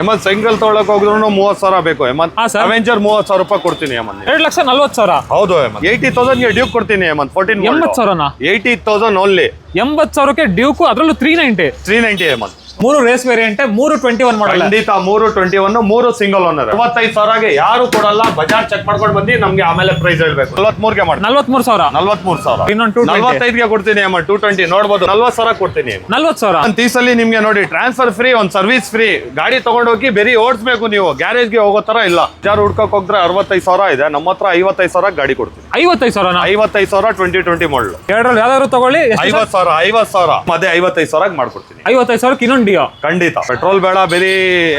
Hemant single Tughlaq ಹೋದ್ರು 30,000 ಬೇಕು Hemant. Avenger 30,000 ರೂಪಾಯಿ ಕೊಡ್ತೀನಿ ಹೇಮಂತ್. 2,40,000. ಹೌದು ಹೇಮಂತ್. 80,000 ಡ್ಯೂಕ್ ಕೊಡ್ತೀನಿ ಹೇಮಂತ್. 80,000 80,000 ಓನ್ಲಿ. 80,000ಕ್ಕೆ ಡ್ಯೂಕ್, ಅದರಲ್ಲೂ 390 ಹೇಮಂತ್. 3 ರೇಸ್ ವೇರಿಯಂಟ್, 3 21 ಮಾಡಲ್. ಖಂಡಿತ 3 21, 3 ಸಿಂಗಲ್ ಓನರ್. 65,000ಗೆ ಯಾರು ಕೊಡಲ್ಲ. ಬಜಾರ್ ಚೆಕ್ ಮಾಡ್ಕೊಂಡು ಬಂದು ನಮ್ಗೆ ಆಮೇಲೆ ಪ್ರೈಸ್ ಹೇಳ್ಬೇಕು. 43ಗೆ ಮಾಡಿ. 43,000. ಇನ್ನೊಂದು 45ಗೆ ಕೊಡ್ತೀನಿ ಅಮ್ಮ. 220 ನೋಡ್ಬೋದು. 40,000 ಕೊಡ್ತೀನಿ. 40,000 ಒಂದು ತೀಸಲ್ಲಿ ನಿಮ್ಗೆ ನೋಡಿ ಟ್ರಾನ್ಸ್ಫರ್ ಫ್ರೀ, ಒಂದು ಸರ್ವಿಸ್ ಫ್ರೀ. ಗಾಡಿ ತಗೊಂಡೋಗಿ ಬೇರೆ ಓಡಿಸ್ಬೇಕು ನೀವು, ಗ್ಯಾರೇಜ್ಗೆ ಹೋಗೋ ತರ ಇಲ್ಲ. ಯಾರು ಹುಡ್ಕೋಕ್ ಹೋಗ್ರೆ 65,000 ಇದೆ, ನಮ್ಮ ಹತ್ರ 55,000 ಗಾಡಿ ಕೊಡ್ತೀನಿ. 55,000. 55,000 2020 ಮಾಡಲು. ಎರಡರಲ್ಲಿ ಯಾವ್ದಾದ್ರು ತಗೊಳ್ಳಿ. 50,000 ಮತ್ತೆ 55,000 ಮಾಡ್ಕೊಡ್ತೀನಿ. 55,000ಕ್ಕೆ ಇನ್ನೊಂದು ಡಿಯೋ. ಖಂಡಿತ. ಪೆಟ್ರೋಲ್ ಬೇಡ, ಬೇರೆ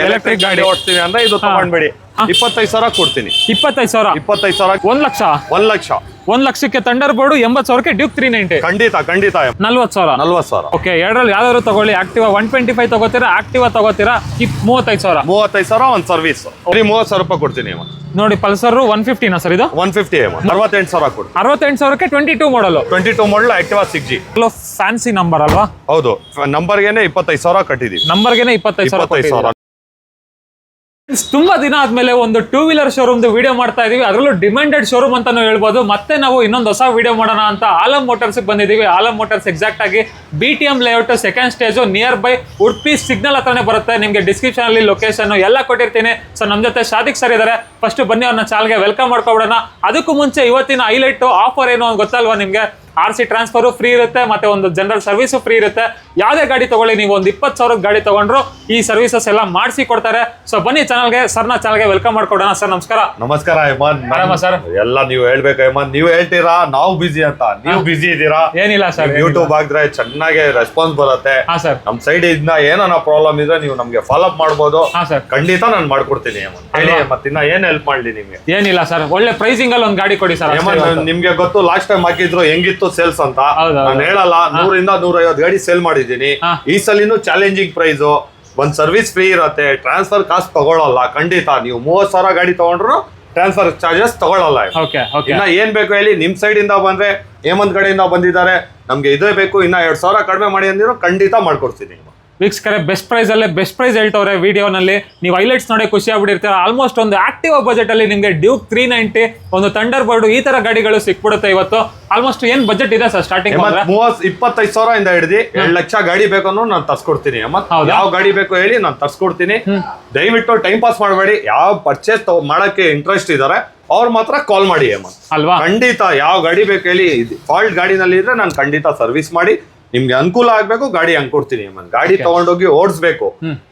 ಎಲೆಕ್ಟ್ರಿಕ್ ಗಾಡಿ ಓಡಿಸ್ತೀನಿ ಅಂದ್ರೆ ಇದು ತಗೊಂಡ್ಬೇಡಿ. 25,000 ಕೊಡ್ತೀನಿ. 25,000. 25,000. 1 ಲಕ್ಷ. 1 ಲಕ್ಷ. 1 ಲಕ್ಷಕ್ಕೆ ಥಂಡರ್ ಬೋರ್ಡ್, 80,000ಕ್ಕೆ ಡ್ಯೂಕ್ 390. ಖಂಡಿತ 40,000. 40,000. ಓಕೆ, ಎರಡರಲ್ಲಿ ಯಾವ್ದಾದ್ರು ತಗೊಳ್ಳಿ. ಆಕ್ಟಿವಾ 125 ತಗೋತೀರಾ, ಆಕ್ಟಿವಾ ತಗೋತೀರಾ, 35,000. 35,000 ಒಂದು ಸರ್ವಿಸ್. 30,000 ರೂಪಾಯಿ ಕೊಡ್ತೀನಿ. ನೋಡಿ ಪಲ್ಸರ್ 150ನಾ ಸರ್ ಇದು? 150 68,000 ಕೊಡ್ತೀನಿ. 68,000ಕ್ಕೆ 22 ಮಾಡಲ್. 22 model Activa 6G. Fancy number ಅಲ್ವಾ? ಹೌದು, ನಂಬರ್ಗೆನೆ 25,000 ಕಟ್ಟಿದೀವಿ. ನಂಬರ್ಗೆನೆ 25,000. ತುಂಬಾ ದಿನ ಆದ್ಮೇಲೆ ಒಂದು 2 ವೀಲರ್ ಶೋರೂಮ್ ವಿಡಿಯೋ ಮಾಡ್ತಾ ಇದೀವಿ. ಅದರಲ್ಲೂ ಡಿಮ್ಯಾಂಡೆಡ್ ಶೋರೂಮ್ ಅಂತಾನು ಹೇಳ್ಬೋದು. ಮತ್ತೆ ನಾವು ಇನ್ನೊಂದು ಹೊಸ ವಿಡಿಯೋ ಮಾಡೋಣ ಅಂತ ಆಲಂ ಮೋಟರ್ಸ್ ಬಂದಿದೀವಿ. ಆಲಂ ಮೋಟರ್ಸ್ ಎಕ್ಸಾಕ್ಟ್ ಆಗಿ BTM layout second stage, near by Udupi signal ಹತ್ರನೇ ಬರುತ್ತೆ. ನಿಮ್ಗೆ ಡಿಸ್ಕ್ರಿಪ್ಷನ್ ಅಲ್ಲಿ ಲೊಕೇಶನ್ ಎಲ್ಲ ಕೊಟ್ಟಿರ್ತೀನಿ. ಸೊ ನಮ್ ಜೊತೆ ಶಾದಿಕ್ ಸರ್ ಇದಾರೆ. ಫಸ್ಟ್ ಬನ್ನಿ ಅವ್ರನ್ನ ಚಾನಲ್ಗೆ ವೆಲ್ಕಮ್ ಮಾಡ್ಕೊಬಿಡೋಣ. ಅದಕ್ಕೂ ಮುಂಚೆ ಇವತ್ತಿನ ಹೈಲೈಟ್ ಆಫರ್ ಏನು ಅಂತ ಗೊತ್ತಲ್ವಾ ನಿಮ್ಗೆ? RC ಟ್ರಾನ್ಸ್ಫರ್ ಫ್ರೀ ಇರುತ್ತೆ, ಮತ್ತೆ ಒಂದು ಜನರಲ್ ಸರ್ವಿಸ್ ಫ್ರೀ ಇರುತ್ತೆ. ಯಾವುದೇ ಗಾಡಿ ತಗೊಳ್ಳಿ, ನೀವು ಒಂದು 20,000 ಗಾಡಿ ತಗೊಂಡ್ರು ಈ ಸರ್ವಿಸಸ್ ಎಲ್ಲ ಮಾಡಿಸಿ ಕೊಡ್ತಾರೆ. ಸೊ ಬನ್ನಿ ಸರ್ನ ಚಾನಲ್ಗೆ ವೆಲ್ಕಮ್ ಮಾಡ್ಕೊಡೋಣ. ಸರ್ ನಮಸ್ಕಾರ. ನಮಸ್ಕಾರ ಹೇಮಂತ್. ಆರಾಮ ಸರ್? ಎಲ್ಲ ನೀವು ಹೇಳ್ಬೇಕು ಹೇಮಂತ್. ನೀವು ಹೇಳ್ತೀರಾ ನಾವು ಬಿಸಿ ಅಂತ, ನೀವು ಬಿಸಿ ಇದ್ದೀರಾ? ಏನಿಲ್ಲ ಸರ್, ಯೂಟ್ಯೂಬ್ ಆಗಿದ್ರೆ ಚೆನ್ನಾಗಿ ರೆಸ್ಪಾನ್ಸ್ ಬರುತ್ತೆ. ನಮ್ ಸೈಡ್ ಇಂದ ಏನಾನ ಪ್ರಾಬ್ಲಮ್ ಇದ್ರೆ ನೀವು ನಮ್ಗೆ ಫಾಲೋ ಅಪ್ ಮಾಡ್ಬೋದು. ಖಂಡಿತ ನಾನು ಮಾಡ್ಕೊಡ್ತೀನಿ ಹೇಮಂತ್. ಹೇಳಿ ಮತ್ತೆ ಇನ್ನ ಏನ್ ಹೆಲ್ಪ್ ಮಾಡ್ಲಿ ನಿಮ್ಗೆ? ಏನಿಲ್ಲ ಸರ್, ಒಳ್ಳೆ ಪ್ರೈಸಿಂಗ್ ಅಲ್ಲಿ ಒಂದು ಗಾಡಿ ಕೊಡಿ ಸರ್. ಹೇಮಂತ್, ನಿಮ್ಗೆ ಗೊತ್ತು ಲಾಸ್ಟ್ ಟೈಮ್ ಹಾಕಿದ್ರು ಹೆಂಗಿತ್ತು ಸೇಲ್ಸ್ ಅಂತ. ನಾನು ಹೇಳಲ್ಲ, 100 ಇಂದ 150 ಗಾಡಿ ಸೇಲ್ ಮಾಡಿದ್ದೀನಿ. ಈ ಸಲಿನೂ ಚಾಲೆಂಜಿಂಗ್ ಪ್ರೈಸ್, ಒಂದ್ ಸರ್ವಿಸ್ ಫ್ರೀ ಇರುತ್ತೆ, ಟ್ರಾನ್ಸ್ಫರ್ ಕಾಸ್ಟ್ ತಗೊಳ್ಳಲ್ಲ. ಖಂಡಿತ ನೀವು 30,000 ಗಾಡಿ ತಗೊಂಡ್ರು ಟ್ರಾನ್ಸ್ಫರ್ ಚಾರ್ಜಸ್ ತಗೊಳ್ಳಲ್ಲ. ಇನ್ನ ಏನ್ ಬೇಕು ಹೇಳಿ? ನಿಮ್ ಸೈಡ್ ಇಂದ ಬಂದ್ರೆ ಹೇಮಂತ್ ಕಡೆಯಿಂದ ಬಂದಿದ್ದಾರೆ, ನಮ್ಗೆ ಇದೇ ಬೇಕು, ಇನ್ನ 2,000 ಕಡಿಮೆ ಮಾಡಿ ಅಂದಿರೋ ಖಂಡಿತ ಮಾಡ್ಕೊಡ್ತೀನಿ. ವೀಕ್ಷಕರೇ, ಬೆಸ್ಟ್ ಪ್ರೈಸ್ ಅಲ್ಲೇ ಬೆಸ್ಟ್ ಪ್ರೈಸ್ ಹೇಳ್ತವ್ರೆ ವಿಡಿಯೋನಲ್ಲಿ. ನೀವು ಹೈಲೈಟ್ಸ್ ನೋಡಿ ಖುಷಿ ಆಗ್ಬಿಟ್ಟಿರ್ತೀರ. ಆಲ್ಮೋಸ್ಟ್ ಒಂದು ಆಕ್ಟಿವಾ ಬಜೆಟ್ ಅಲ್ಲಿ ನಿಮಗೆ ಡ್ಯೂಕ್ 390, ಒಂದು ಥಂಡರ್ ಬೋರ್ಡ್, ಈ ತರ ಗಾಡಿಗಳು ಸಿಕ್ಬಿಡುತ್ತೆ ಇವತ್ತು. ಆಲ್ಮೋಸ್ಟ್ ಏನ್ ಬಜೆಟ್ ಇದೆ ಸರ್ ಸ್ಟಾರ್ಟಿಂಗ್? 25,000 ಇಂದ ಹಿಡಿದು 2 ಲಕ್ಷ ಗಾಡಿ ಬೇಕು ಅನ್ನೋ ನಾನು ತರ್ಸ್ಕೊಡ್ತೀನಿ. ಯಾವ ಗಾಡಿ ಬೇಕು ಹೇಳಿ, ನಾನು ತರ್ಸ್ಕೊಡ್ತೀನಿ. ದಯವಿಟ್ಟು ಟೈಮ್ ಪಾಸ್ ಮಾಡಬೇಡಿ. ಯಾವ ಪರ್ಚೇಸ್ ಮಾಡಕ್ಕೆ ಇಂಟ್ರೆಸ್ಟ್ ಇದಾರೆ ಅವ್ರು ಮಾತ್ರ ಕಾಲ್ ಮಾಡಿ ಅಲ್ವಾ? ಖಂಡಿತ ಯಾವ ಗಾಡಿ ಬೇಕು ಹೇಳಿ, ಫಾಲ್ಟ್ ಗಾಡಿನಲ್ಲಿ ಇದ್ರೆ ನಾನು ಖಂಡಿತ ಸರ್ವಿಸ್ ಮಾಡಿ ನಿಮ್ಗೆ ಅನುಕೂಲ ಆಗ್ಬೇಕು, ಗಾಡಿ ಹಂಗ್ಕೊಡ್ತೀನಿ. ಗಾಡಿ ತಗೊಂಡೋಗಿ ಓಡಿಸ್ಬೇಕು.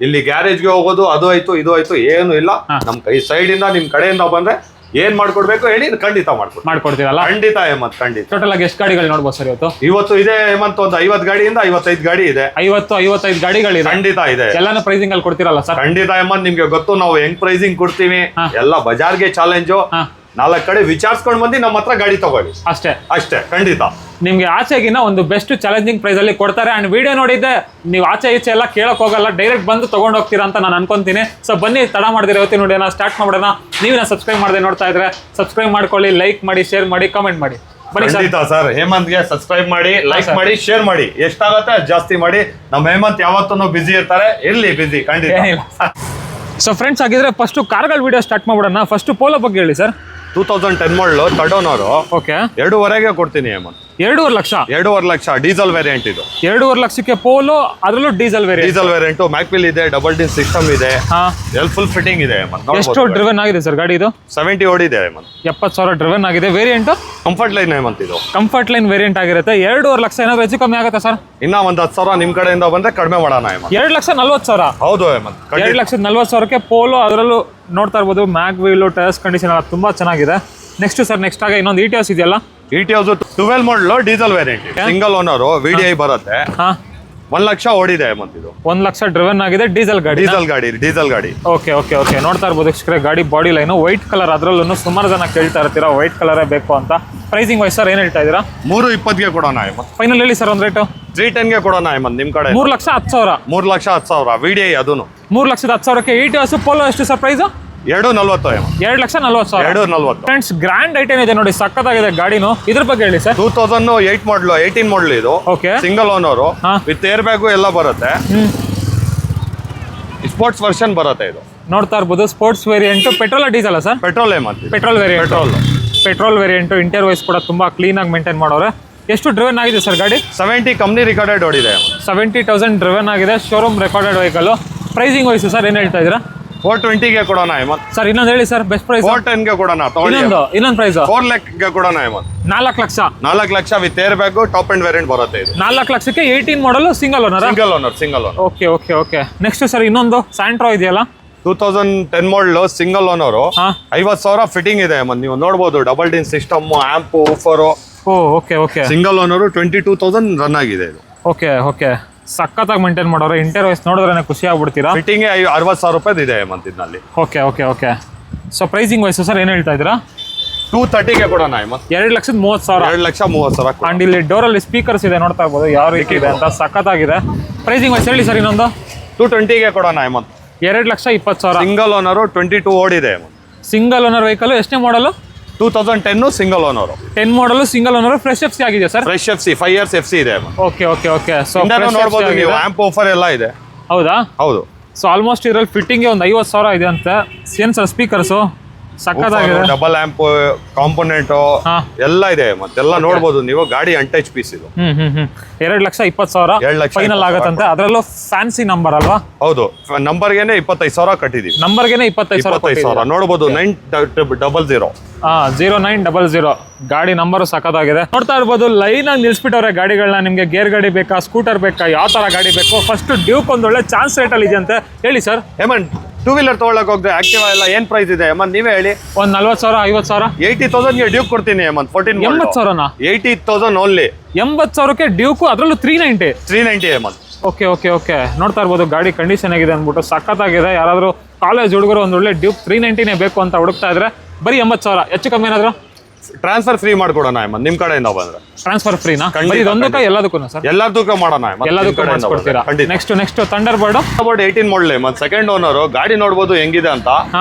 ಇಲ್ಲಿ ಗ್ಯಾರೇಜ್ಗೆ ಹೋಗೋದು ಅದು ಆಯ್ತು ಇದು ಆಯ್ತು ಏನು ಇಲ್ಲ. ನಮ್ ಕೈ ಸೈಡ್ ಇಂದ ನಿಮ್ ಕಡೆಯಿಂದ ಬಂದ್ರೆ ಏನ್ ಮಾಡ್ಕೊಡ್ಬೇಕು ಹೇಳಿ ಖಂಡಿತ ಮಾಡ್ಕೊಡ್ತೀರಲ್ಲ? ಖಂಡಿತ ಹೇಮಂತ್, ಖಂಡಿತ. ಟೋಟಲ್ ಆಗಿ ಎಷ್ಟು ಗಾಡಿಗಳು ನೋಡ್ಬೋದು ಸರ್ ಇವತ್ತು ಇದೆ ಹೇಮಂತ್? ಒಂದು 50 ಗಾಡಿಯಿಂದ 55 ಗಾಡಿ ಇದೆ. 55 ಗಾಡಿಗಳಿದೆ. ಖಂಡಿತ ಇದೆ. ಎಲ್ಲಾನು ಪ್ರೈಸಿಂಗ್ ಅಲ್ಲಿ ಕೊಡ್ತೀರಲ್ಲ ಸರ್? ಖಂಡಿತ ಹೇಮಂತ್, ನಿಮ್ಗೆ ಗೊತ್ತು ನಾವು ಹೆಂಗ್ ಪ್ರೈಸಿಂಗ್ ಕೊಡ್ತೀವಿ. ಎಲ್ಲ ಬಜಾರ್ಗೆ ಚಾಲೆಂಜು. 4 ಕಡೆ ವಿಚಾರಿಸ್ಕೊಂಡ್ ಬಂದು ನಮ್ಮ ಹತ್ರ ಗಾಡಿ ತಗೊಳ್ಳಿ. ಅಷ್ಟೇ ಖಂಡಿತ. ನಿಮ್ಗೆ ಆಚೆಗಿನ ಒಂದು ಬೆಸ್ಟ್ ಚಾಲೆಂಜಿಂಗ್ ಪ್ರೈಸ್ ಅಲ್ಲಿ ಕೊಡ್ತಾರೆ. ಅಂಡ್ ವಿಡಿಯೋ ನೋಡಿದ್ದೆ ನೀವು ಆಚೆ ಈಚೆ ಎಲ್ಲ ಕೇಳಕ್ ಹೋಗಲ್ಲ, ಡೈರೆಕ್ಟ್ ಬಂದು ತಗೊಂಡ್ ಹೋಗ್ತೀರಾ ಅಂತ ನಾನು ಅನ್ಕೊಂತೀನಿ. ಸೊ ಬನ್ನಿ, ತಡ ಮಾಡಿದ್ರೆ ಇವತ್ತಿನ ವಿಡಿಯೋನ ಸ್ಟಾರ್ಟ್ ಮಾಡೋಣ. ನೀವೇನ ಸಬ್ಸ್ಕ್ರೈಬ್ ಮಾಡದೆ ನೋಡ್ತಾ ಇದ್ರೆ ಸಬ್ಸ್ಕ್ರೈಬ್ ಮಾಡ್ಕೊಳ್ಳಿ, ಲೈಕ್ ಮಾಡಿ, ಶೇರ್ ಮಾಡಿ, ಕಮೆಂಟ್ ಮಾಡಿ. ಖಂಡಿತ ಸರ್, ಹೇಮಂತ್ಗೆ ಸಬ್ಸ್ಕ್ರೈಬ್ ಮಾಡಿ, ಲೈಕ್ ಮಾಡಿ, ಶೇರ್ ಮಾಡಿ. ಎಷ್ಟಾಗತ್ತೆ ಜಾಸ್ತಿ ಮಾಡಿ. ನಮ್ಮ ಹೇಮಂತ್ ಯಾವತ್ತೂ ಬಿಸಿ ಇರ್ತಾರೆ, ಇರ್ಲಿ ಬಿಸಿ ಖಂಡಿತ. ಸೊ ಫ್ರೆಂಡ್ಸ್, ಆಗಿದ್ರೆ ಫಸ್ಟ್ ಕಾರ್ಗಳ ವಿಡಿಯೋ ಸ್ಟಾರ್ಟ್ ಮಾಡ್ಬಿಡೋಣ. ಫಸ್ಟ್ ಪೋಲೋ ಬಗ್ಗೆ ಹೇಳಿ ಸರ್. 2010 ಮಾಡಲು ಥರ್ಡ್ ಓನರ್. ಓಕೆ, 2.5ಗೆ ಕೊಡ್ತೀನಿ ಹೇಮಂತ್. 2.5 ಲಕ್ಷ ಡೀಸೆಲ್ ವೇರಿಯಂಟ್ ಇದು. 2.5 ಲಕ್ಷಕ್ಕೆ ಪೋಲೋ, ಅದರಲ್ಲೂ ಡೀಸೆಲ್ ವೇರಿಯಂಟ್. ಮ್ಯಾಕ್ವಿಲ್ ಇದೆ, ಡಬಲ್ ಡಿನ್ ಸಿಸ್ಟಮ್ ಇದೆ, ಫುಲ್ ಫಿಟ್ಟಿಂಗ್ ಇದೆ. ಎಷ್ಟು ಡ್ರಿವನ್ ಆಗಿದೆ ಸರ್ ಗಾಡಿ ಇದು? 70 ಓಡಿದೆ ಹೇಮಂತ್. 70,000 ಡ್ರಿವನ್ ಆಗಿದೆ. Variant comfort line Hemanth. ಇದು ಕಂಫರ್ಟ್ ಲೈನ್ ವೇರಿಯಂಟ್ ಆಗಿರುತ್ತೆ. 2.5 ಲಕ್ಷ ಏನಾದ್ರು ಹೆಚ್ಚು ಕಮ್ಮಿ ಆಗುತ್ತೆ ಸರ್? ಇನ್ನ ಒಂದ್ 10,000 ನಿಮ್ ಕಡೆಯಿಂದ ಬಂದ್ರೆ ಕಡಿಮೆ ಮಾಡೋಣ ಹೇಮಂತ್. 2,40,000. ಹೌದು ಹೇಮಂತ್. 2,40,000ಕ್ಕೆ ಪೋಲೋ, ಅದರಲ್ಲೂ ನೋಡ್ತಾ ಇರ್ಬೋದು ಮ್ಯಾಗ್ವಿಲ್ ಟೈರ್ಸ್ ಕಂಡೀಷನ್ ಎಲ್ಲ ತುಂಬಾ ಚೆನ್ನಾಗಿದೆ. ನೆಕ್ಸ್ಟ್ ಸರ್, ನೆಕ್ಸ್ಟ್ ಆಗ ಇನ್ನೊಂದು ಇಟಿಯೋಸ್ ಇದೆಯಲ್ಲ? ಇಟಿಯೋಸ್ 12 ಮಾಡಲು diesel variant, single owner, VDI ಬರುತ್ತೆ. 1 ಲಕ್ಷ ಓಡಿದೆ ಹೇಮಂತ್. ಇದು 1 ಲಕ್ಷ ಡ್ರಿವನ್ ಆಗಿದೆ. ಡೀಸೆಲ್ ಗಾಡಿ. ಓಕೆ. ನೋಡ್ತಾ ಇರ್ಬೋದು ಗಾಡಿ ಬಾಡಿ ಲೈನ್ ವೈಟ್ ಕಲರ್. ಅದ್ರಲ್ಲೂ ಸುಮಾರು ಜನ ಕೇಳ್ತಾ ಇರ್ತೀರಾ ವೈಟ್ ಕಲರೇ ಬೇಕು ಅಂತ. ಪ್ರೈಸಿಂಗ್ ವೈಸ್ ಸರ್ ಏನ್ ಹೇಳ್ತಾ ಇದೀರಾ? 320ಗೆ ಕೊಡೋಣ ಹೇಮಂತ್. ಫೈನಲ್ ಹೇಳಿ ಸರ್ ಒಂದು ರೇಟು. 310ಗೆ ಕೊಡೋಣ ಹೇಮಂತ್. ನಿಮ್ ಕಡೆ 3,10,000. 3,10,000 VDI ಅದೂನು. 3,10,000ಕ್ಕೆ ಇಟಿಯೋಸ್. ಪೋಲೋ ಎಷ್ಟು sir price? 240 2,40,000. Friends, grand item ಇದೆ ನೋಡಿ, ಸಕ್ಕತ್ತಾಗಿದೆ ಗಾಡಿನು. ಇದ್ರ ಬಗ್ಗೆ ಹೇಳಿ ಸರ್. 2008 ಮಾಡಲು 18 ಮಾಡಲು ಇದು. Okay, single owner with air bag ಎಲ್ಲ ಬರುತ್ತೆ. ಸ್ಪೋರ್ಟ್ಸ್ ವರ್ಷನ್ ಬರುತ್ತೆ ಇದು. ನೋಡ್ತಾ ಇರ್ಬೋದು sports variant petrol diesel sir? Petrol Hemanth petrol variant. Petrol variant interior wise ಕೂಡ ತುಂಬಾ ಕ್ಲೀನ್ ಆಗಿ ಮೇಂಟೈನ್ ಮಾಡೋರೆ. ಎಷ್ಟು ಡ್ರಿವನ್ ಆಗಿದೆ ಸರ್ ಗಾಡಿ? 70 ಕಂಪ್ನಿ ರಿಕಾರ್ಡೆಡ್ ಓಡಿದೆ. 70,000 ಡ್ರಿವನ್ ಆಗಿದೆ, showroom recorded vehicle. Pricing wise sir ಏನು ಹೇಳ್ತಾ ಇದ್ದೀರಾ? 420 ಕೊಡೋಣ ಹೇಮಂತ್. ಸರ್ ಇನ್ನೊಂದು ಹೇಳಿ ಸರ್, ಬೆಸ್ಟ್ ಪ್ರೈಸ್. 410 ಕೊಡೋಣ. ಇನ್ನೊಂದು ಪ್ರೈಸ್ 4 ಲಕ್ಷ ಕೊಡೋಣ Hemant. 4 lakh. 4 lakh with airbag top end variant ಬರುತ್ತೆ ಇದು. 4 ಲಕ್ಷಕ್ಕೆ 18 model single owner. Single owner. Okay. Next sir ಇನ್ನೊಂದು ಸ್ಯಾಂಟ್ರೋ ಇದೆಯಲ್ಲ, 2010 ಮಾಡಲ್ ಸಿಂಗಲ್ ಓನರ್. 50,000 ಫಿಟ್ಟಿಂಗ್ ಇದೆ ಹೇಮಂತ್. ನೀವು ನೋಡಬಹುದು double DIN system, amp, woofer. Okay. Single owner 22,000 run ಆಗಿದೆ ಇದು. ಓಕೆ. ಸಖತ್ತಾಗಿ ಮೇಂಟೈನ್ ಮಾಡೋರು. ಇಂಟೀರಿಯರ್ ವೈಸ್ ನೋಡಿದ್ರೆ ಖುಷಿ ಆಗ್ಬಿಡ್ತೀರಾ. ಫಿಟ್ಟಿಂಗ್ 60,000 ರೂಪಾಯಿ ಇದೆ ಹೇಮಂತ್ ಇದರಲ್ಲಿ. Okay. So pricing wise sir ಏನು ಹೇಳ್ತಾ ಇದ್ದೀರಾ? 230 ಕೊಡೋಣ ಹೇಮಂತ್. 2,30,000. 2,30,000. ಅಂಡ್ ಇಲ್ಲಿ ಡೋರಲ್ಲಿ ಸ್ಪೀಕರ್ಸ್ ಇದೆ, ನೋಡ್ತಾ ಇರ್ಬೋದು ಯಾವ ರೀತಿ ಇದೆ ಅಂತ. ಸಖತ್ತಾಗಿದೆ. ಪ್ರೈಸಿಂಗ್ ವೈಸ್ ಹೇಳಿ ಸರ್ ಇನ್ನೊಂದು. 220 ಕೊಡೋಣ ಹೇಮಂತ್. 2,20,000. ಸಿಂಗಲ್ ಓನರ್ 22 ಓಡಿದೆ ಹೇಮಂತ್. Single owner vehicle. ಎಷ್ಟನೇ ಮಾಡಲು? 2010 ಸಿಂಗಲ್ ಓನರ್. 10 ಮಾಡಲು ಸಿಂಗಲ್ ಓನರ್. ಫ್ರೆಶ್ ಎಫ್ಸಿ ಆಗಿದೆ sir? Fresh FC 5 years FC ಇದೆ ಹೇಮಂತ್. ಓಕೆ. ಸೊ ನೋಡಬಹುದು ನೀವು, ಆಂಪ್, ಊಫರ್ ಎಲ್ಲ ಇದೆ. ಹೌದಾ? ಹೌದು. ಸೊ ಆಲ್ಮೋಸ್ಟ್ ಇದ್ರಲ್ಲಿ ಫಿಟ್ಟಿಂಗ್ ಒಂದು 50,000 ಇದೆ ಅಂತ. ಏನ್ ಸರ್ ಸ್ಪೀಕರ್ಸು ಸಕ್ಕತ್ತಾಗಿದೆ. ಡಬಲ್ ಆಂಪ್, ಕಾಂಪೋನೆಂಟ್ ಎಲ್ಲ ಇದೆ ಮತ್ತೆಲ್ಲ ನೋಡಬಹುದು ನೀವು. ಗಾಡಿ ಅನ್ಟಚ್ ಪೀಸ್ ಇದು. 2,20,000 ಫೈನಲ್ ಆಗತ್ತಂತೆ. ಅದರಲ್ಲೂ ಫ್ಯಾನ್ಸಿ ನಂಬರ್ ಅಲ್ವಾ? ಹೌದು. ನಂಬರ್ಗೆನೆ 25,000 ಕಟ್ಟಿದೀವಿ. ನಂಬರ್ಗೆನೆ 25,000 ನೋಡಬಹುದು. 900. 0900 ಗಾಡಿ ನಂಬರ್ ಸಖತ್ತಾಗಿದೆ. ನೋಡ್ತಾ ಇರ್ಬೋದು ಲೈನ್ ಆಗಿ ನಿಲ್ಸ್ಬಿಟ್ಟವ್ರೆ ಗಾಡಿಗಳನ್ನ. ನಿಮ್ಗೆ ಗೇರ್ ಗಾಡಿ ಬೇಕಾ, ಸ್ಕೂಟರ್ ಬೇಕಾ, ಯಾವ ತರ ಗಾಡಿ ಬೇಕು? ಫಸ್ಟ್ ಡ್ಯೂಕ್ ಒಂದು ಒಳ್ಳೆ ಚಾನ್ಸ್ ರೇಟ್ ಅಲ್ಲಿ ಇದೆ ಅಂತ ಹೇಳಿ ಸರ್. ಹೇಮಂತ್, 2 ವೀಲರ್ ತಗೊಳಕ್ ಹೋದ್ರೆ ಆಕ್ಟಿವಾ ಎಲ್ಲ ಏನ್ ಪ್ರೈಸ್ ಇದೆ ಹೇಮಂತ್ ನೀವೇ ಹೇಳಿ? ಒಂದ್ 40,000 50,000. 80,000 ಡ್ಯೂಕ್ ಕೊಡ್ತೀನಿ ಹೇಮಂತ್. 14 80,000. 80,000 ಓನ್ಲಿ. 80,000ಕ್ಕೆ ಡ್ಯೂಕ್, ಅದರಲ್ಲೂ 390 ಹೇಮಂತ್. ಓಕೆ. ನೋಡ್ತಾ ಇರ್ಬೋದು ಗಾಡಿ ಕಂಡೀಷನ್ ಆಗಿದೆ ಅಂದ್ಬಿಟ್ಟು ಸಖತ್ತಾಗಿದೆ. ಯಾರಾದ್ರೂ ಕಾಲೇಜ್ ಹುಡುಗರು ಒಂದು ಒಳ್ಳೆ ಡ್ಯೂಕ್ 390 ಬೇಕು ಅಂತ ಹುಡುಕ್ತಾ ಇದ್ರೆ ಬರೀ 80,000. ಹೆಚ್ಚು ಕಮ್ಮಿ ಏನಾದ್ರು ಟ್ರಾನ್ಸ್ಫರ್ ಫ್ರೀ ಮಾಡ್ಕೊಡೋಣ ಹೇಮಂತ್ ನಿಮ್ ಕಡೆಯಿಂದ ಬಂದ್ರೆ. ಟ್ರಾನ್ಸ್ಫರ್ ಫ್ರೀನಾ? ಇದೊಂದಕ್ಕೆ ಎಲ್ಲದಕ್ಕೂ ಸರ್? ಎಲ್ಲದಕ್ಕೂ ಮಾಡೋಣ ಹೇಮಂತ್. ಎಲ್ಲದಕ್ಕೂ ಮಾಡಿಸ್ಕೊಡ್ತೀರಾ? Next Thunderbird 18 model Hemanth. Second owner. ಗಾಡಿ ನೋಡಬಹುದು ಹೆಂಗಿದೆ ಅಂತ.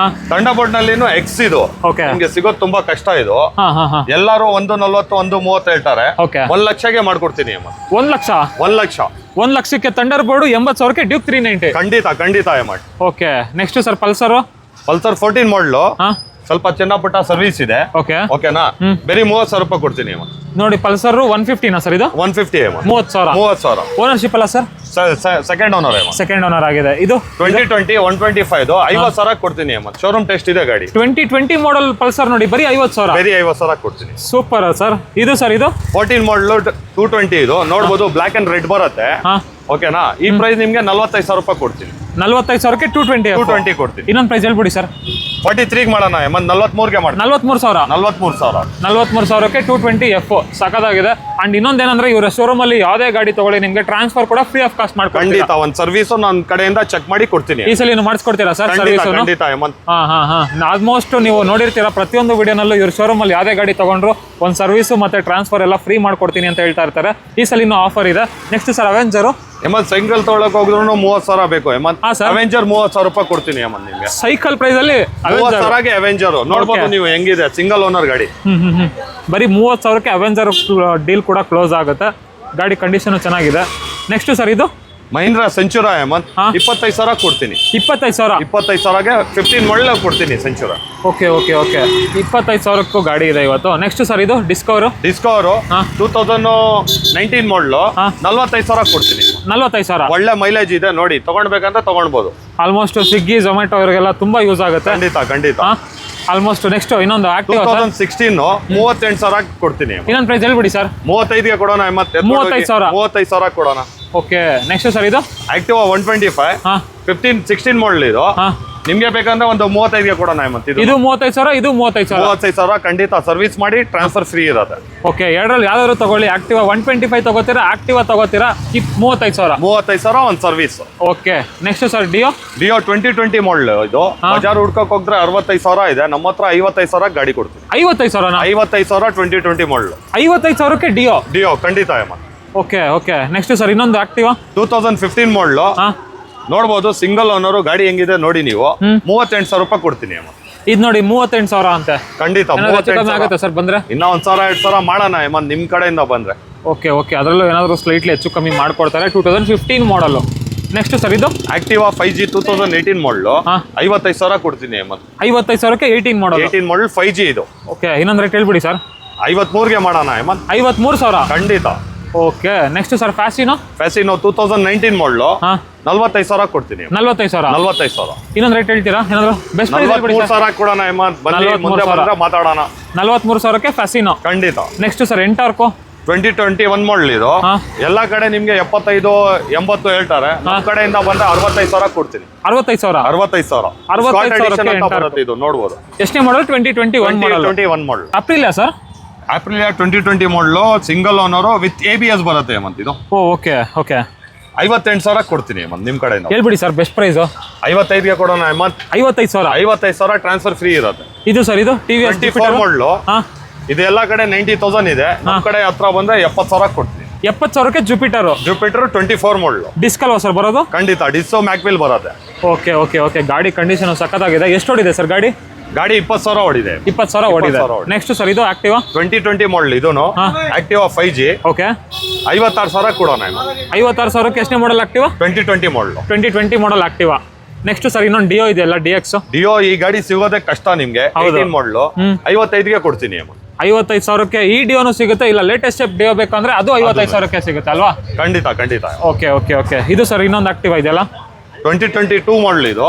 ಥಂಡರ್ ಬರ್ಡ್ ನಲ್ಲಿ ಎಕ್ಸ್ ಇದು ನಿಮ್ಗೆ ಸಿಗೋದು ತುಂಬಾ ಕಷ್ಟ ಇದು. ಎಲ್ಲರೂ 140 130 ಹೇಳ್ತಾರೆ. 1 ಲಕ್ಷಗೆ ಮಾಡ್ಕೊಡ್ತೀನಿ ಹೇಮಂತ್. 1 ಲಕ್ಷ? 1 ಲಕ್ಷಕ್ಕೆ ಥಂಡರ್ ಬರ್ಡ್, 80,000ಕ್ಕೆ ಡ್ಯೂಕ್ 390. ಖಂಡಿತ Hemant. Okay. Next sir Pulsar 14 model. ಸ್ವಲ್ಪ ಚಿನ್ನ ಪುಟ್ಟ ಸರ್ವಿಸ್ ಇದೆ. ಓಕೆನಾ? ಬರೀ 30,000 ರೂಪಾಯಿ ಕೊಡ್ತೀನಿ ಹೇಮಂತ್. ನೋಡಿ ಪಲ್ಸರ್ 150ನಾ ಸರ್ ಇದು? 150 ಹೇಮಂತ್. 30,000. ಓನರ್ಶಿಪ್ ಅಲ್ಲ sir? Second owner Hemant. Second owner ಆಗಿದೆ. ಇದು 2020 125 50,000 ಕೊಡ್ತೀನಿ ಹೇಮಂತ್. ಶೋರೂಮ್ ಟೆಸ್ಟ್ ಇದೆ ಗಾಡಿ. 2020 ಮಾಡಲ್ ಪಲ್ಸರ್ ನೋಡಿ ಬರೀ 50,000. ಬರೀ 50,000 ಕೊಡ್ತೀನಿ. Super sir. ಇದು ಸರ್ ಇದು 14 ಮಾಡಲ್ 220 ಇದು ನೋಡಬಹುದು. ಬ್ಲಾಕ್ ಅಂಡ್ ರೆಡ್ ಬರುತ್ತೆ. ಓಕೆನಾ? ಈ ಪ್ರೈಸ್ ನಿಮ್ಗೆ 45,000 ರೂಪಾಯಿ ಕೊಡ್ತೀನಿ. 45,000ಕ್ಕೆ 220 ಕೊಡ್ತೀನಿ. ಇನ್ನೊಂದು ಪ್ರೈಸ್ ಹೇಳ್ಬಿಡಿ ಸರ್. 43 ಮಾಡೋಣ ಹೇಮಂತ್. 43ಗೆ ಮಾಡಿ. 43,000. 43,000ಕ್ಕೆ 220F ಸಖತ್ತಾಗಿದೆ. ಅಂಡ್ ಇನ್ನೊಂದೇನಂದ್ರೆ ಇವರ ಶೋರೂಮ್ ಅಲ್ಲಿ ಯಾವುದೇ ಗಾಡಿ ತಗೊಳ್ಳಿ ನಿಮ್ಗೆ ಟ್ರಾನ್ಸ್ಫರ್ ಕೂಡ ಫ್ರೀ ಆಫ್ ಕಾಸ್ಟ್ ಮಾಡ್ಕೊಡ್ತೀನಿ. ಖಂಡಿತ ಒಂದು ಸರ್ವಿಸ್ ನನ್ನ ಕಡೆಯಿಂದ ಚೆಕ್ ಮಾಡಿ ಕೊಡ್ತೀನಿ. ಈ ಸಲ ಮಾಡಿಸ್ಕೊಡ್ತೀರಾ ಸರ್ ಸರ್ವಿಸ್? ಖಂಡಿತ ಹೇಮಂತ್. ಆಲ್ಮೋಸ್ಟ್ ನೀವು ನೋಡಿರ್ತೀರಾ ಪ್ರತಿಯೊಂದು ವಿಡಿಯೋನಲ್ಲೂ ಇವ್ರ ಶೋರೂಮ್ ಅಲ್ಲಿ ಯಾವುದೇ ಗಾಡಿ ತಗೊಂಡ್ರು ಒಂದು ಸರ್ವಿಸ್ ಮತ್ತೆ ಟ್ರಾನ್ಸ್ಫರ್ ಎಲ್ಲ ಫ್ರೀ ಮಾಡ್ಕೊಡ್ತೀನಿ ಅಂತ ಹೇಳ್ತಾ ಇರ್ತಾರೆ. ಈ ಸಲ ಇನ್ನೂ ಆಫರ್ ಇದೆ. Next sir Avenger Hemant. Cycle ತಗೊಳಕ್ ಹೋದ್ರು 30,000 ಬೇಕು ಹೇಮಂತ್. ಅವೆಂಜರ್ 30,000 ರೂಪಾಯಿ ಕೊಡ್ತೀನಿ ಹೇಮಂತ್ ನಿಮ್ಗೆ. ಸೈಕಲ್ ಪ್ರೈಸ್ ಅಲ್ಲಿ 30,000ಗೆ ಅವೆಂಜರ್ ನೋಡ್ಬೋದು ನೀವು ಹೆಂಗಿದೆ. ಸಿಂಗಲ್ ಓನರ್ ಗಾಡಿ. ಬರೀ 30,000ಕ್ಕೆ ಅವೆಂಜರ್ ಡೀಲ್ ಕೂಡ ಕ್ಲೋಸ್ ಆಗುತ್ತೆ. ಗಾಡಿ ಕಂಡೀಷನ್ ಚೆನ್ನಾಗಿದೆ. ನೆಕ್ಸ್ಟ್ ಸರ್ ಇದು ಮಹೀಂದ್ರ ಸೆಂಚುರಾ ಹೇಮಂತ್. 25,000 ಕೊಡ್ತೀನಿ. 25,000ಗೆ 15 ಮಾಡಲ್ ಕೊಡ್ತೀನಿ ಸೆಂಚುರಾ. ಓಕೆ 25,000ಕ್ಕೂ ಗಾಡಿ ಇದೆ ಇವತ್ತು. ನೆಕ್ಸ್ಟ್ ಸರ್ ಇದು ಡಿಸ್ಕವರ್ 2019 ಮಾಡಲು 45,000 ಕೊಡ್ತೀನಿ. 45,000 ಒಳ್ಳೆ ಮೈಲೇಜ್ ಇದೆ ನೋಡಿ. ತಗೊಳ್ಬೇಕಂತ ತಗೊಳ್ಬಹುದು. ಆಲ್ಮೋಸ್ಟ್ ಸ್ವಿಗ್ಗಿ ಝೊಮ್ಯಾಟೊ ಅವರಿಗೆಲ್ಲ ತುಂಬಾ ಯೂಸ್ ಆಗುತ್ತೆ. ಖಂಡಿತ. ಆಲ್ಮೋಸ್ಟ್ ನೆಕ್ಸ್ಟ್ ಇನ್ನೊಂದು ಆಕ್ಟಿವಾ 2016 38,000 ಕೊಡ್ತೀನಿ. ಇನ್ನೊಂದು ಪ್ರೈಸ್ ಹೇಳ್ಬಿಡಿ ಸರ್. 35ಗೆ ಕೊಡೋಣ ಮತ್ತೆ. 35,000 ಕೊಡೋಣ. ಓಕೆ. ನೆಕ್ಸ್ಟ್ ಸರ್ ಇದು ಆಕ್ಟಿವಾ 125 16 ಮಾಡಲ್ ಇದು. ನಿಮ್ಗೆ ಬೇಕಂದ್ರೆ ಒಂದು 35ಗೆ ಕೊಡೋಣ ಮತ್ತೆ. ಇದು 35,000 ಇದು 35,000 ಖಂಡಿತ ಸರ್ವಿಸ್ ಮಾಡಿ ಟ್ರಾನ್ಸ್ಫರ್ ಫ್ರೀ ಇರುತ್ತೆ. ಓಕೆ. ಎರಡರಲ್ಲಿ ಯಾವ್ದಾದ್ರು ತಗೊಳ್ಳಿ. ಆಕ್ಟಿವಾ 125 ತಗೋತೀರಾ, ಆಕ್ಟಿವಾ ತಗೋತೀರಾ? 35,000 ಒಂದು service. Okay. Next sir Dio 2020 model ಇದು. ಬಜಾರ್ ಹುಡ್ಕೋಕ್ ಹೋದ್ರೆ 65,000 ಇದೆ. ನಮ್ಮ ಹತ್ರ 55,000 ಗಾಡಿ ಕೊಡ್ತೀವಿ. 55,000 2020 ಮಾಡಲ್. 55,000ಕ್ಕೆ ಡಿಯೋ ಖಂಡಿತ ಹೇಮಂತ್. ಓಕೆ. ನೆಕ್ಸ್ಟ್ ಸರ್ ಇನ್ನೊಂದು ಆಕ್ಟಿವಾ 2015 ಮಾಡಲ್ ನೋಡ್ಬೋದು. ಸಿಂಗಲ್ ಓನರ್ ಗಾಡಿ ಹೆಂಗಿದೆ ನೋಡಿ ನೀವು. 38,000 ರೂಪಾಯಿ ಕೊಡ್ತೀನಿ ಹೇಮಂತ್. ಇದು ನೋಡಿ 38,000 ಅಂತೆ. ಖಂಡಿತ 38,000 ಆಗುತ್ತೆ ಸರ್ ಬಂದ್ರೆ. ಇನ್ನ 1,000-2,000 ಮಾಡೋಣ ಹೇಮಂತ್ ನಿಮ್ ಕಡೆಯಿಂದ ಬಂದ್ರೆ. ಓಕೆ. ಅದರಲ್ಲೂ ಏನಾದ್ರು ಸ್ಲೈಟ್ಲಿ ಹೆಚ್ಚು ಕಮ್ಮಿ ಮಾಡ್ಕೊಡ್ತಾರೆ. 2015 ಮಾಡಲ್ ನೆಕ್ಸ್ಟ್ ಸರ್ ಇದು ಆಕ್ಟಿವಾ 5G 2018 ಮಾಡಲು 55,000 ಕೊಡ್ತೀನಿ ಹೇಮಂತ್. 55,000ಕ್ಕೆ 18 ಮಾಡಲ್. 18 ಮಾಡಲ್ 5G ಇದು. ಓಕೆ, ಇನ್ನೊಂದು ರೇಟ್ ಹೇಳ್ಬಿಡಿ ಸರ್. 53ಗೆ ಮಾಡೋಣ ಹೇಮಂತ್. 53,000 ಖಂಡಿತ. ಓಕೆ, ನೆಕ್ಸ್ಟ್ ಸರ್ ಫ್ಯಾಸಿನೋ 2019 ಮಾಡಲು 45,000 ಕೊಡ್ತೀನಿ. 45,000. 45,000. ಇನ್ನೊಂದು ರೇಟ್ ಹೇಳ್ತೀರಾ ಏನಾದ್ರು? ಬೆಸ್ಟ್ ಪ್ರೈಸ್ ಹೇಳ್ಬಿಡಿ ಸರ್. 43,000 ಕೊಡೋಣ ಹೇಮಂತ್. ಬನ್ನಿ ಮುಂದೆ ಬಂದ್ರೆ ಮಾತಾಡೋಣ. 43,000ಕ್ಕೆ ಫ್ಯಾಸಿನೋ. ಖಂಡಿತ. ನೆಕ್ಸ್ಟ್ ಸರ್ ಎಂಟಾರ್ಕೋ 2021 ಮಾಡಲ್ ಇದು. ಎಲ್ಲಾ ಕಡೆ ನಿಮ್ಗೆ 75, 80 ಹೇಳ್ತಾರೆ. ನಮ್ಮ ಕಡೆಯಿಂದ ಬಂದ್ರೆ 65,000 ಕೊಡ್ತೀನಿ. 65,000. 65,000 ಅಂತ ಬರುತ್ತೆ ಇದು, ನೋಡ್ಬೋದು. ಎಷ್ಟನೇ ಮಾಡಲ್? 2021 ಮಾಡಲ್. ಅಪ್ರಿಲಿಯಾ ಸರ್? ಅಪ್ರಿಲಿಯಾ 2020 ಮಾಡಲು ಸಿಂಗಲ್ ಓನರು ವಿತ್ ABS ಬರುತ್ತೆ ಹೇಮಂತ್ ಇದು. Okay okay. 58,000 ಕೊಡ್ತೀನಿ ಹೇಮಂತ್ ನಿಮ್ ಕಡೆಯಿಂದ. ಹೇಳ್ಬಿಡಿ ಸರ್ ಬೆಸ್ಟ್ ಪ್ರೈಸ್. 55ಗೆ ಕೊಡೋಣ ಹೇಮಂತ್. 55,000. 55,000 ಟ್ರಾನ್ಸ್ಫರ್ ಫ್ರೀ ಇರುತ್ತೆ. ಇದು ಸರ್ ಇದು TVS 24 ಮಾಡಲು. ಇದು ಎಲ್ಲ ಕಡೆ 90,000 ಇದೆ. ನಮ್ಮ ಕಡೆ ಹತ್ರ ಬಂದ್ರೆ 70,000 ಕೊಡ್ತೀನಿ. 70,000ಕ್ಕೆ ಜುಪಿಟರ್. 24 ಮಾಡಲು. ಡಿಸ್ಕ್ ಅಲ್ವಾ ಸರ್ ಬರೋದು? ಖಂಡಿತ ಡಿಸ್ಸೋ ಮ್ಯಾಕ್ವಿಲ್ ಬರುತ್ತೆ. Okay okay okay. ಗಾಡಿ ಕಂಡೀಷನ್ ಸಖತ್ತಾಗಿದೆ. ಎಷ್ಟು ಓಡಿದೆ ಸರ್ ಗಾಡಿ? ಗಾಡಿ 20,000 ಓಡಿದೆ. 20,000 ಓಡಿದೆ. ನೆಕ್ಸ್ಟ್ ಸರ್ ಇದು ಆಕ್ಟಿವಾ 2020 ಮಾಡಲ್ ಇದೂನು. Activa 5G. ಓಕೆ, 56,000 ಕೊಡೋಣ. 56,000ಕ್ಕೆ ಎಷ್ಟನೇ ಮಾಡಲ್ ಆಕ್ಟಿವಾ? 2020 ಮಾಡಲು. 2020 ಮಾಡಲ್ ಆಕ್ಟಿವಾ. ನೆಕ್ಸ್ಟ್ ಸರ್ ಇನ್ನೊಂದು ಡಿಯೋ ಇದೆಯಲ್ಲ, DX. ಡಿಯೋ ಈ ಗಾಡಿ ಸಿಗೋದೇ ಕಷ್ಟ ನಿಮ್ಗೆ. 18 ಮಾಡಲು 55ಗೆ ಕೊಡ್ತೀನಿ. 55,000ಕ್ಕೆ ಈ ಡಿಯೋನು ಸಿಗುತ್ತೆ. ಇಲ್ಲ ಲೇಟೆಸ್ಟ್ ಡಿಯೋ ಬೇಕಂದ್ರೆ ಅದು 55,000ಕ್ಕೆ ಸಿಗುತ್ತೆ ಅಲ್ವಾ? ಖಂಡಿತ ಖಂಡಿತ. Okay okay okay. ಇದು ಸರ್ ಇನ್ನೊಂದು ಆಕ್ಟಿವಾ ಇದೆಯಲ್ಲ, 2022 ಮಾಡಲ್ ಇದು.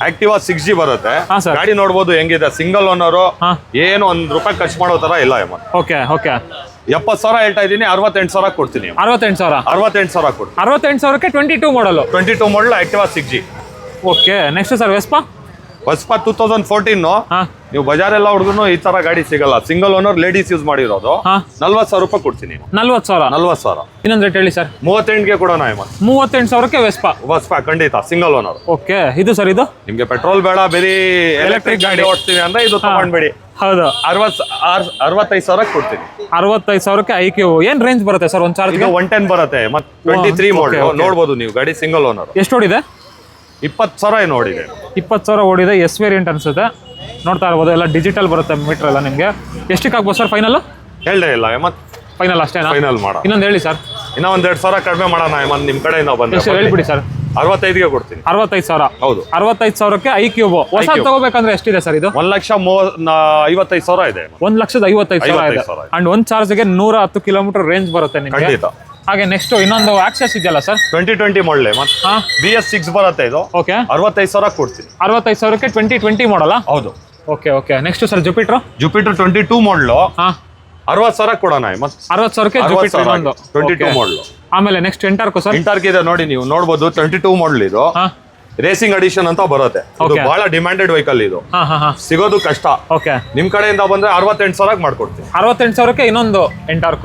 ಆಕ್ಟಿವಾ 6G ಬರುತ್ತೆ. sir. ಗಾಡಿ ನೋಡ್ಬೋದು ಹೆಂಗಿದೆ. Single owner. ಏನು ₹1 ಖರ್ಚು ಮಾಡೋ ತರ ಇಲ್ಲ ಹೇಮಂತ್. Okay okay. 70,000 ಹೇಳ್ತಾ ಇದ್ದೀನಿ. 68,000 ಕೊಡ್ತೀನಿ. 68,000. 68,000 ಕೊಡ್ತೀನಿ. 68,000ಕ್ಕೆ 22 ಮಾಡಲು. 22 model Activa 6G. Okay. Next sir Vespa 2014. ನೀವು ಬಜಾರ್ ಎಲ್ಲ ಹುಡುಗನು ಈ ತರ ಗಾಡಿ ಸಿಗಲ್ಲ. ಸಿಂಗಲ್ ಓನರ್ ಲೇಡೀಸ್ ಯೂಸ್ ಮಾಡಿರೋದು. 40,000 ರೂಪಾಯಿ ಕೊಡ್ತೀನಿ. 40,000. 40,000. ಇನ್ನೊಂದು ರೇಟ್ ಹೇಳಿ ಸರ್. 38ಗೆ ಕೊಡೋಣ ಹೇಮಂತ್. 38,000ಕ್ಕೆ ವೆಸ್ಪಾ. ಖಂಡಿತ ಸಿಂಗಲ್ ಓನರ್. ಓಕೆ. ಇದು ಸರ್ ಇದು ನಿಮ್ಗೆ ಪೆಟ್ರೋಲ್ ಬೇಡ, ಬೇರೆ ಎಲೆಕ್ಟ್ರಿಕ್ ಗಾಡಿ ಓಡಿಸ್ತೀವಿ ಅಂದ್ರೆ ಇದು ತಗೊಂಡ್ಬೇಡಿ. ಹೌದು. 65,000 ಕೊಡ್ತೀನಿ. 65,000ಕ್ಕೆ IQ. ಏನ್ ರೇಂಜ್ ಬರುತ್ತೆ ಸರ್ ಒಂದು ಚಾರ್ಜ್? 110 ಬರುತ್ತೆ. ಮತ್ತೆ 23 ಮಾಡಲ್ ನೋಡ್ಬೋದು ನೀವು. ಗಾಡಿ ಸಿಂಗಲ್ ಓನರ್. ಎಷ್ಟು ಓಡಿದೆ? 20,000 ಏನು ಓಡಿದೆ. 20,000 ಓಡಿದೆ. ಎಸ್ ವೇರಿಯಂಟ್ ಅನ್ಸುತ್ತೆ. ನೋಡ್ತಾ ಇರ್ಬೋದು, ಎಲ್ಲ ಡಿಜಿಟಲ್ ಬರುತ್ತೆ ಮೀಟರ್ ಎಲ್ಲ. ನಿಮಗೆ ಎಷ್ಟಕ್ಕೆ ಆಗ್ಬೋದು ಸರ್ ಫೈನಲ್? ಹೇಳ್ದೆ ಇಲ್ಲ ಹೇಮಂತ್. ಫೈನಲ್ ಅಷ್ಟೇನಾ? ಫೈನಲ್ ಮಾಡ. ಇನ್ನೊಂದು ಹೇಳಿ ಸರ್. ಇನ್ನೂ 2,000 ಕಡಿಮೆ ಮಾಡೋಣ ಹೇಮಂತ್ ನಿಮ್ ಕಡೆಯಿಂದ ಬಂದ್ರೆ. ಹೇಳ್ಬಿಡಿ ಸರ್. 65ಗೆ ಕೊಡ್ತೀನಿ. 65,000. ಹೌದು. 65,000ಕ್ಕೆ IQ. ಹೊಸ ತಗೋಬೇಕಂದ್ರೆ ಎಷ್ಟಿದೆ ಸರ್ ಇದು? 1,55,000 ಇದೆ. 1,55,000 ಇದೆ. ಅಂಡ್ ಒಂದು ಚಾರ್ಜ್ಗೆ 110 ಕಿಲೋಮೀಟರ್ ರೇಂಜ್ ಬರುತ್ತೆ ನಿಮಗೆ. ಖಂಡಿತ. ಹಾಗೆ ನೆಕ್ಸ್ಟ್ ಇನ್ನೊಂದು ಆಕ್ಸೆಸ್ ಇದೆಯಲ್ಲ ಸರ್, 2020 ಮಾಡಲ್ ಮತ್ತೆ BS6 ಬರುತ್ತೆ ಇದು. ಓಕೆ. 65,000 ಕೊಡ್ತೀನಿ. 65,000ಕ್ಕೆ 2020 ಮಾಡಲ್ಲ? ಹೌದು. Okay okay. Next sir Jupiter 22 ಮಾಡಲು 60,000 ಕೊಡೋಣ ಮತ್ತೆ. 60,000ಕ್ಕೆ ಜುಪಿಟರ್ ಒಂದು 22 ಮಾಡಲು. ಆಮೇಲೆ ನೆಕ್ಸ್ಟ್ ಎಂಟಾರ್ಕೋ ಸರ್. ಎಂಟಾರ್ಕ್ ಇದೆ ನೋಡಿ, ನೀವು ನೋಡಬಹುದು. 22 ಮಾಡಲ್ ಇದು. ರೇಸಿಂಗ್ ಅಡಿಷನ್ ಅಂತ ಬರುತ್ತೆ. ಇದು ಬಹಳ ಡಿಮ್ಯಾಂಡೆಡ್ ವೆಹಿಕಲ್. ಇದು ಸಿಗೋದು ಕಷ್ಟ. ಓಕೆ. ನಿಮ್ ಕಡೆಯಿಂದ ಬಂದ್ರೆ 68,000 ಮಾಡ್ಕೊಡ್ತೀನಿ. 68,000ಕ್ಕೆ ಇನ್ನೊಂದು ಎಂಟಾರ್ಕ್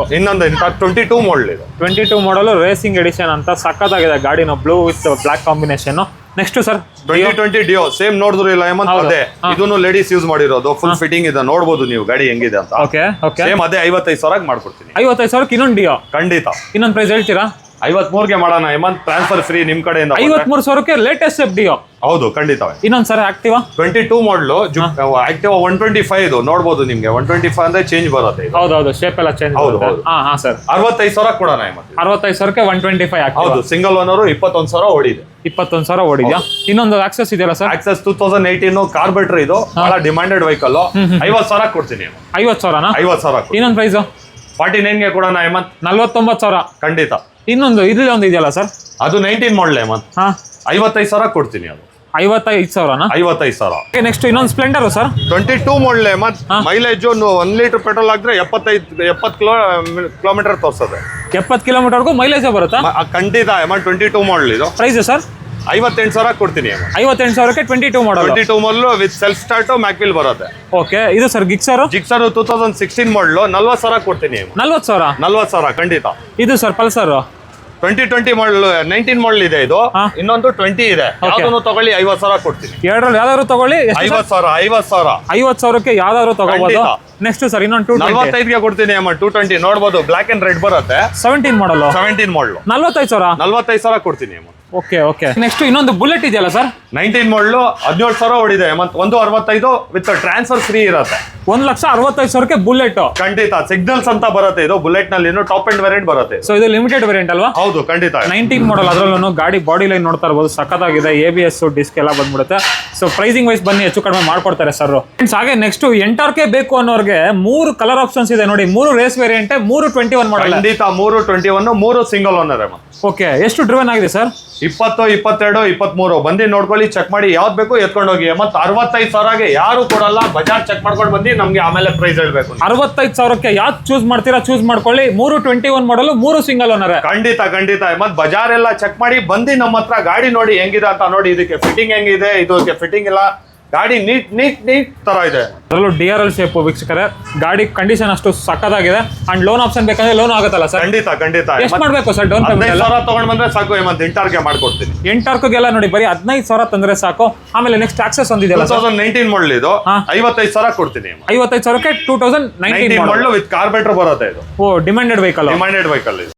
22 ಮಾಡಲ್ ಇದು. 22 ಮಾಡಲ್ ರೇಸಿಂಗ್ ಎಡಿಷನ್ ಅಂತ ಸಖತ್ತಾಗಿದೆ ಗಾಡಿನ. Blue with black combination. Next sir 2020 Dio same ನೋಡಿದ್ರು ಇಲ್ಲ ಹೇಮಂತ್. ಅದೇ ಇದನ್ನು ಲೇಡೀಸ್ ಯೂಸ್ ಮಾಡಿರೋದು. ಫುಲ್ ಫಿಟ್ಟಿಂಗ್ ಇದೆ. ನೋಡಬಹುದು ನೀವು ಗಾಡಿ ಹೆಂಗಿದೆ ಅಂತ. Okay okay. ಸೇಮ್ ಅದೇ 55,000 ಮಾಡ್ಕೊಡ್ತೀನಿ. 55,000ಕ್ಕೆ ಇನ್ನೊಂದು ಡಿಯೋ. ಖಂಡಿತ. ಇನ್ನೊಂದು ಪ್ರೈಸ್ ಹೇಳ್ತೀರಾ? 53ಗೆ ಮಾಡೋಣ ಹೇಮಂತ್. ಟ್ರಾನ್ಸ್ಫರ್ ಫ್ರೀ ನಿಮ್ ಕಡೆಯಿಂದ. 53,000ಕ್ಕೆ ಲೇಟೆಸ್ಟ್ ಡಿಯೋ. ಹೌದು ಖಂಡಿತ. ಇನ್ನೊಂದು ಸರ್ ಆಕ್ಟಿವಾ 22 ಮಾಡಲು. ಆಕ್ಟಿವಾ 125 ಇದು ನೋಡಬಹುದು ನಿಮ್ಗೆ. 125 ಅಂದ್ರೆ ಚೇಂಜ್ ಬರುತ್ತೆ. ಹೌದೌದು, ಶೇಪ್ ಎಲ್ಲ ಚೇಂಜ್. ಹೌದು ಹಾ ಸರ್. 65,000 ಕೊಡೋಣ ಹೇಮಂತ್. 65,000ಕ್ಕೆ 125. ಹೌದು. Single owner. 21,000 ಓಡಿದೆ. 21,000 ಓಡಿದ್ಯಾ? ಇನ್ನೊಂದು ಆಕ್ಸೆಸ್ ಇದೆಯಲ್ಲ ಸರ್, ಆಕ್ಸೆಸ್ 2018 ಕಾರ್ಬೆಟ್ರ್. ಇದು ಬಹಳ ಡಿಮ್ಯಾಂಡೆಡ್ ವೆಹಿಕಲ್. 50,000 ಕೊಡ್ತೀನಿ. 50,000ನಾ? 50,000. ಇನ್ನೊಂದು ಪ್ರೈಸ್ 49ಗೆ ಕೊಡೋಣ ಹೇಮಂತ್. 49,000. ಖಂಡಿತ. ಇನ್ನೊಂದು ಇದು ಒಂದು ಇದೆಯಲ್ಲ ಸರ್, ಅದು 19 ಮಾಡಲ್ ಹೇಮಂತ್. 55,000 ಕೊಡ್ತೀನಿ. ಅದು 55,000ನಾ? 55,000. ನೆಕ್ಸ್ಟ್ ಇನ್ನೊಂದು ಸ್ಪ್ಲೆಂಡರ್ ಸರ್, 22 ಮಾಡಲ್ ಹೇಮಂತ್. ಮೈಲೇಜ್ 1 ಲೀಟರ್ ಪೆಟ್ರೋಲ್ ಹಾಕಿದ್ರೆ 70 ಕಿಲೋಮೀಟರ್ ತೋರಿಸ್ತದೆ. 70 ಕಿಲೋಮೀಟರ್ಗೂ ಮೈಲೇಜ್ ಬರುತ್ತಾ? ಖಂಡಿತ ಹೇಮಂತ್. 22 ಮಾಡಲ್ ಇದು. ಪ್ರೈಸ್ ಸರ್ 58,000 ಕೊಡ್ತೀನಿ. 58,000ಕ್ಕೆ 22 ಮಾಡಲ್. 22 ಮಾಡಲ್ ವಿತ್ ಸೆಲ್ಫ್ ಸ್ಟಾರ್ಟ್ ಮ್ಯಾಕ್ವಿಲ್ ಬರುತ್ತೆ. ಓಕೆ. ಇದು ಸರ್ ಜಿಕ್ಸರ್ 2016 ಮಾಡಲ್. 40,000 ಕೊಡ್ತೀನಿ. 40,000? 40,000 ಖಂಡಿತ. ಇದು ಸರ್ ಪಲ್ಸರ್ 2020 ಮಾಡಲ್. 19 ಮಾಡಲ್ ಇದೆ ಇದು. ಇನ್ನೊಂದು 20 ಇದೆ. ಯಾವ್ದನ್ನು ತಗೊಳ್ಳಿ 50,000 ಕೊಡ್ತೀನಿ. ಎರಡರಲ್ಲಿ ಯಾವ್ದಾದ್ರು ತಗೊಳ್ಳಿ. 50,000. 50,000ಕ್ಕೆ ಯಾವ್ದಾದ್ರು ತಗೋಬಹುದು. ನೆಕ್ಸ್ಟ್ ಸರ್ ಇನ್ನೊಂದು 45ಗೆ ಕೊಡ್ತೀನಿ ಅಮ್ಮ. 220 ನೋಡಬಹುದು. ಬ್ಲಾಕ್ ಅಂಡ್ ರೆಡ್ ಬರುತ್ತೆ. 17 ಮಾಡಲ್. 17 ಮಾಡಲ್. 45,000? 45,000 ಕೊಡ್ತೀನಿ ಅಮ್ಮ. ಓಕೆ ಓಕೆ ನೆಕ್ಸ್ಟ್ ಇನ್ನೊಂದು ಬುಲೆಟ್ ಇದೆಯಲ್ಲ ಸರ್ 19 ಮಾಡಲು 17,000 ಓಡಿದೆ ಮತ್ತೆ 165 ವಿತ್ ಟ್ರಾನ್ಸ್ಫರ್ ಫ್ರೀ ಇರುತ್ತೆ. 1,65,000ಕ್ಕೆ ಬುಲೆಟ್. ಖಂಡಿತ ಸಿಗ್ನಲ್ಸ್ ಅಂತ ಬರುತ್ತೆ ಇದು ಬುಲೆಟ್ ನಲ್ಲಿ ಟಾಪ್ ಅಂಡ್ ವೇರಿಯಂಟ್ ಬರುತ್ತೆ. ಸೊ ಇದು ಲಿಮಿಟೆಡ್ ವೇರಿಯಂಟ್ ಅಲ್ವಾ? ಹೌದು ಖಂಡಿತ. 19 ಮಾಡಲ್ ಅದರಲ್ಲೂ ಗಾಡಿ ಬಾಡಿ ಲೈನ್ ನೋಡ್ತಾ ಇರಬಹುದು, ಸಖತ್ತಾಗಿದೆ. ABS ಡಿಸ್ಕ್ ಎಲ್ಲ ಬಂದ್ಬಿಡುತ್ತೆ. ಸೊ ಪ್ರೈಸಿಂಗ್ ವೈಸ್ ಬನ್ನಿ ಹೆಚ್ಚು ಕಡಿಮೆ ಮಾಡ್ಕೊಡ್ತಾರೆ ಸರ್. ಹಾಗೆ ನೆಕ್ಸ್ಟ್ ಎಂಟಾರ್ಕೆ ಬೇಕು ಅನ್ನೋರ್ಗೆ 3 ಕಲರ್ ಆಪ್ಷನ್ಸ್ ಇದೆ ನೋಡಿ. 3 ರೇಸ್ ವೇರಿಯಂಟ್, 3 21 ಮಾಡಲ್. ಖಂಡಿತ 3 21, 3 ಸಿಂಗಲ್ ಓನರ್. ಓಕೆ, ಎಷ್ಟು ಡ್ರಿವನ್ ಆಗಿದೆ ಸರ್? 20, 22, 23 ಬಂದು ನೋಡ್ಕೊಳ್ಳಿ, ಚೆಕ್ ಮಾಡಿ ಯಾವ್ದು ಬೇಕು ಎತ್ಕೊಂಡು ಹೋಗಿ. ಮತ್ತೆ 65,000ಗೆ ಯಾರು ಕೊಡಲ್ಲ, ಬಜಾರ್ ಚೆಕ್ ಮಾಡ್ಕೊಂಡು ಬಂದು ನಮ್ಗೆ ಆಮೇಲೆ ಪ್ರೈಸ್ ಹೇಳ್ಬೇಕು. 65,000ಕ್ಕೆ ಯಾವ್ದು ಚೂಸ್ ಮಾಡ್ತೀರಾ ಚೂಸ್ ಮಾಡ್ಕೊಳ್ಳಿ. 3 21 ಮಾಡಲು, 3 ಸಿಂಗಲ್ ಓನರ್. ಖಂಡಿತ ಖಂಡಿತ. ಮತ್ತೆ ಬಜಾರ್ ಎಲ್ಲ ಚೆಕ್ ಮಾಡಿ ಬಂದು ನಮ್ಮ ಹತ್ರ ಗಾಡಿ ನೋಡಿ ಹೆಂಗಿದೆ ಅಂತ ನೋಡಿ. ಇದಕ್ಕೆ ಫಿಟ್ಟಿಂಗ್ ಹೆಂಗಿದೆ, ಇದಕ್ಕೆ ಫಿಟ್ಟಿಂಗ್ ಇಲ್ಲ, ಗಾಡಿ ನೀಟ್ ತರ ಇದೆ. ಅದರಲ್ಲೂ DRL ಶೇಪ್ ವೀಕ್ಷಕರೇ, ಗಾಡಿ ಕಂಡೀಷನ್ ಅಷ್ಟು ಸಕ್ಕತ್ತಾಗಿದೆ. ಅಂಡ್ ಲೋನ್ ಆಪ್ಷನ್ ಬೇಕಂದ್ರೆ ಲೋನ್ ಆಗುತ್ತಲ್ಲ ಸರ್? ಖಂಡಿತ ಖಂಡಿತ. ಎಷ್ಟು ಮಾಡಬೇಕು ಸರ್ ಡೌನ್ ಪೇಮೆಂಟ್? 15,000 ತಗೊಂಡ್ ಬಂದ್ರೆ ಸಾಕು. ಮತ್ತೆ ಎಂಟಾರ್ಗೆ ಮಾಡ್ಕೊಡ್ತೀನಿ. ಎಂಟಾರ್ಕ್ಗೆಲ್ಲ ನೋಡಿ ಬರೀ 15,000 ತಂದ್ರೆ ಸಾಕು. ಆಮೇಲೆ ನೆಕ್ಸ್ಟ್ ಆಕ್ಸೆಸ್ ಒಂದಿದೆಯಲ್ಲ 2019 ಮಾಡಲ್ ಇದು, 55,000 ಕೊಡ್ತೀನಿ. 55,000ಕ್ಕೆ 2019 ಮಾಡಲ್ ವಿತ್ ಕಾರ್ಬೇಟರ್ ಬರುತ್ತೆ ಇದು. ಓ, ಡಿಮ್ಯಾಂಡೆಡ್ ವೆಹಿಕಲ್. ಡಿಮ್ಯಾಂಡೆಡ್ ವೆಹಿಕಲ್ ಇದು.